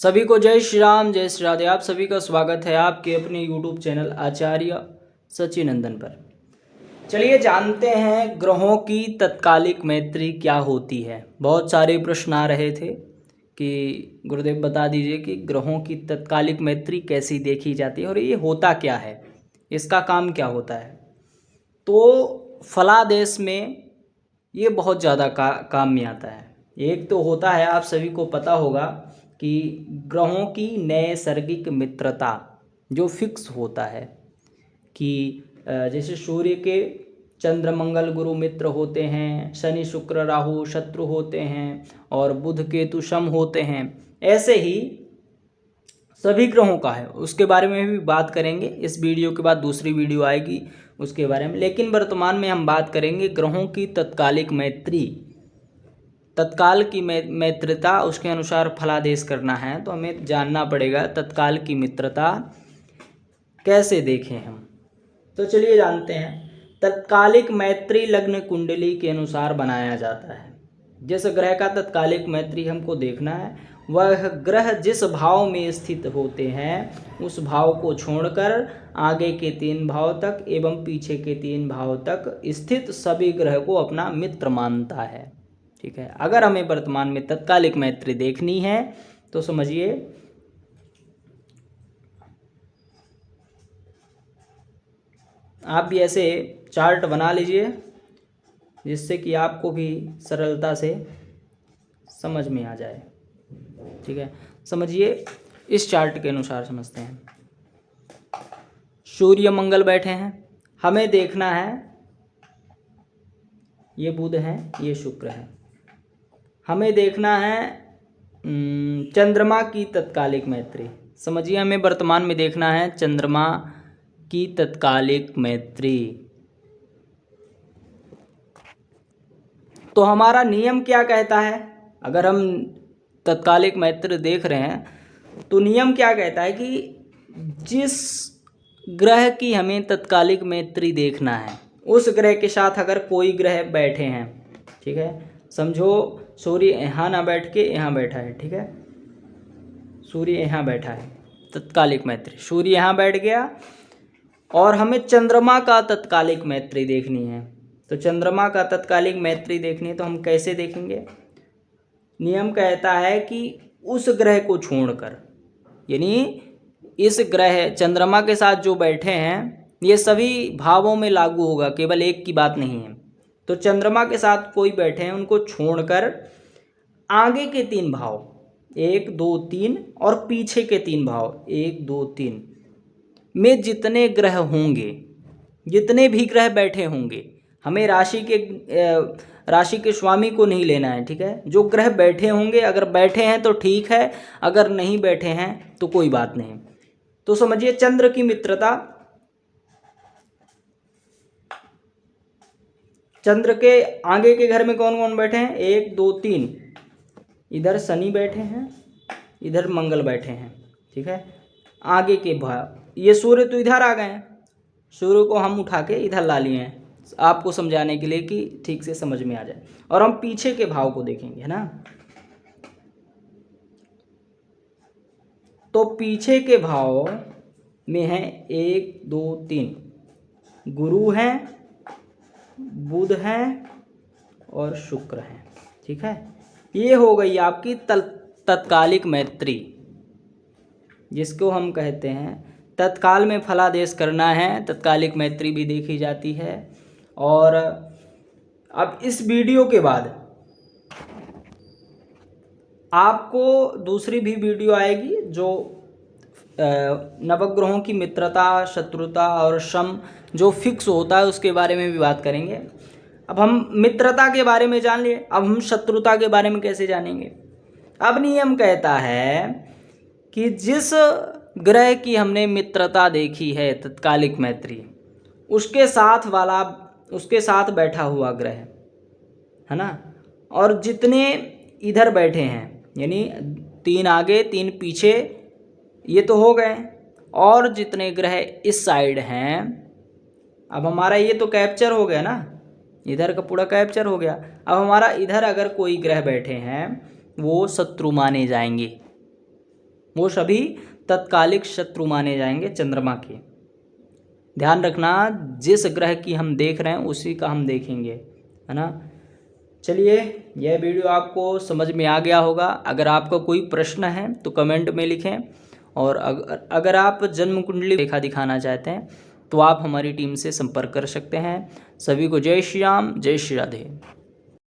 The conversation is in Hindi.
सभी को जय श्री राम, जय श्री राधे। आप सभी का स्वागत है आपके अपने YouTube चैनल आचार्य सचिनंदन पर। चलिए जानते हैं ग्रहों की तत्कालिक मैत्री क्या होती है। बहुत सारे प्रश्न आ रहे थे कि गुरुदेव बता दीजिए कि ग्रहों की तत्कालिक मैत्री कैसी देखी जाती है और ये होता क्या है, इसका काम क्या होता है। तो फलादेश में ये बहुत ज़्यादा काम में आता है। एक तो होता है, आप सभी को पता होगा कि ग्रहों की नैसर्गिक मित्रता जो फिक्स होता है कि जैसे सूर्य के चंद्र मंगल गुरु मित्र होते हैं, शनि शुक्र राहु शत्रु होते हैं और बुध केतु शम होते हैं। ऐसे ही सभी ग्रहों का है, उसके बारे में भी बात करेंगे। इस वीडियो के बाद दूसरी वीडियो आएगी उसके बारे में, लेकिन वर्तमान में हम बात करेंगे ग्रहों की तत्कालिक मैत्री। तत्काल की मैत्रता, उसके अनुसार फलादेश करना है तो हमें जानना पड़ेगा तत्काल की मित्रता कैसे देखें हम। तो चलिए जानते हैं। तत्कालिक मैत्री लग्न कुंडली के अनुसार बनाया जाता है। जिस ग्रह का तत्कालिक मैत्री हमको देखना है, वह ग्रह जिस भाव में स्थित होते हैं उस भाव को छोड़कर आगे के 3 भाव तक एवं पीछे के 3 भाव तक स्थित सभी ग्रह को अपना मित्र मानता है। ठीक है, अगर हमें वर्तमान में तत्कालिक मैत्री देखनी है तो समझिए आप भी ऐसे चार्ट बना लीजिए जिससे कि आपको भी सरलता से समझ में आ जाए। ठीक है, समझिए इस चार्ट के अनुसार समझते हैं। सूर्य मंगल बैठे हैं, हमें देखना है ये बुध है ये शुक्र है। हमें देखना है चंद्रमा की तत्कालिक मैत्री। समझिए हमें वर्तमान में देखना है चंद्रमा की तत्कालिक मैत्री। तो हमारा नियम क्या कहता है, अगर हम तत्कालिक मैत्री देख रहे हैं तो नियम क्या कहता है कि जिस ग्रह की हमें तत्कालिक मैत्री देखना है उस ग्रह के साथ अगर कोई ग्रह बैठे हैं, ठीक है, समझो सूर्य यहाँ ना बैठ के यहाँ बैठा है। ठीक है, सूर्य यहाँ बैठा है, तत्कालिक मैत्री, सूर्य यहाँ बैठ गया और हमें चंद्रमा का तत्कालिक मैत्री देखनी है। तो चंद्रमा का तत्कालिक मैत्री देखनी है तो हम कैसे देखेंगे। नियम कहता है कि उस ग्रह को छोड़कर, यानी इस ग्रह चंद्रमा के साथ जो बैठे हैं ये सभी भावों में लागू होगा, केवल एक की बात नहीं है। तो चंद्रमा के साथ कोई बैठे हैं उनको छोड़कर आगे के 3 भाव 1 2 3 और पीछे के 3 भाव 1 2 3 में जितने ग्रह होंगे, जितने भी ग्रह बैठे होंगे, हमें राशि के स्वामी को नहीं लेना है। ठीक है, जो ग्रह बैठे होंगे, अगर बैठे हैं तो ठीक है, अगर नहीं बैठे हैं तो कोई बात नहीं। तो समझिए चंद्र की मित्रता, चंद्र के आगे के घर में कौन कौन बैठे हैं 1 2 3, इधर शनि बैठे हैं, इधर मंगल बैठे हैं। ठीक है, आगे के भाव, ये सूर्य तो इधर आ गए हैं, सूर्य को हम उठा के इधर ला लिए हैं आपको समझाने के लिए कि ठीक से समझ में आ जाए। और हम पीछे के भाव को देखेंगे, है ना। तो पीछे के भाव में है 1 2 3, गुरु हैं, बुध हैं और शुक्र हैं। ठीक है, ये हो गई आपकी तत्कालिक मैत्री, जिसको हम कहते हैं तत्काल में फलादेश करना है, तत्कालिक मैत्री भी देखी जाती है। और अब इस वीडियो के बाद आपको दूसरी भी वीडियो आएगी जो नवग्रहों की मित्रता, शत्रुता और शम जो फिक्स होता है उसके बारे में भी बात करेंगे। अब हम मित्रता के बारे में जान लिए, अब हम शत्रुता के बारे में कैसे जानेंगे। अब नियम कहता है कि जिस ग्रह की हमने मित्रता देखी है तत्कालिक मैत्री, उसके साथ बैठा हुआ ग्रह, है ना, और जितने इधर बैठे हैं, यानी 3 आगे 3 पीछे, ये तो हो गए, और जितने ग्रह इस साइड हैं, अब हमारा ये तो कैप्चर हो गया ना, इधर का पूरा कैप्चर हो गया। अब हमारा इधर अगर कोई ग्रह बैठे हैं वो शत्रु माने जाएंगे। वो सभी तत्कालिक शत्रु माने जाएंगे चंद्रमा के। ध्यान रखना, जिस ग्रह की हम देख रहे हैं उसी का हम देखेंगे, है ना। चलिए, यह वीडियो आपको समझ में आ गया होगा। अगर आपका कोई प्रश्न है तो कमेंट में लिखें, और अगर आप जन्म कुंडली रेखा दिखाना चाहते हैं तो आप हमारी टीम से संपर्क कर सकते हैं। सभी को जय श्री राम, जय श्री राधे।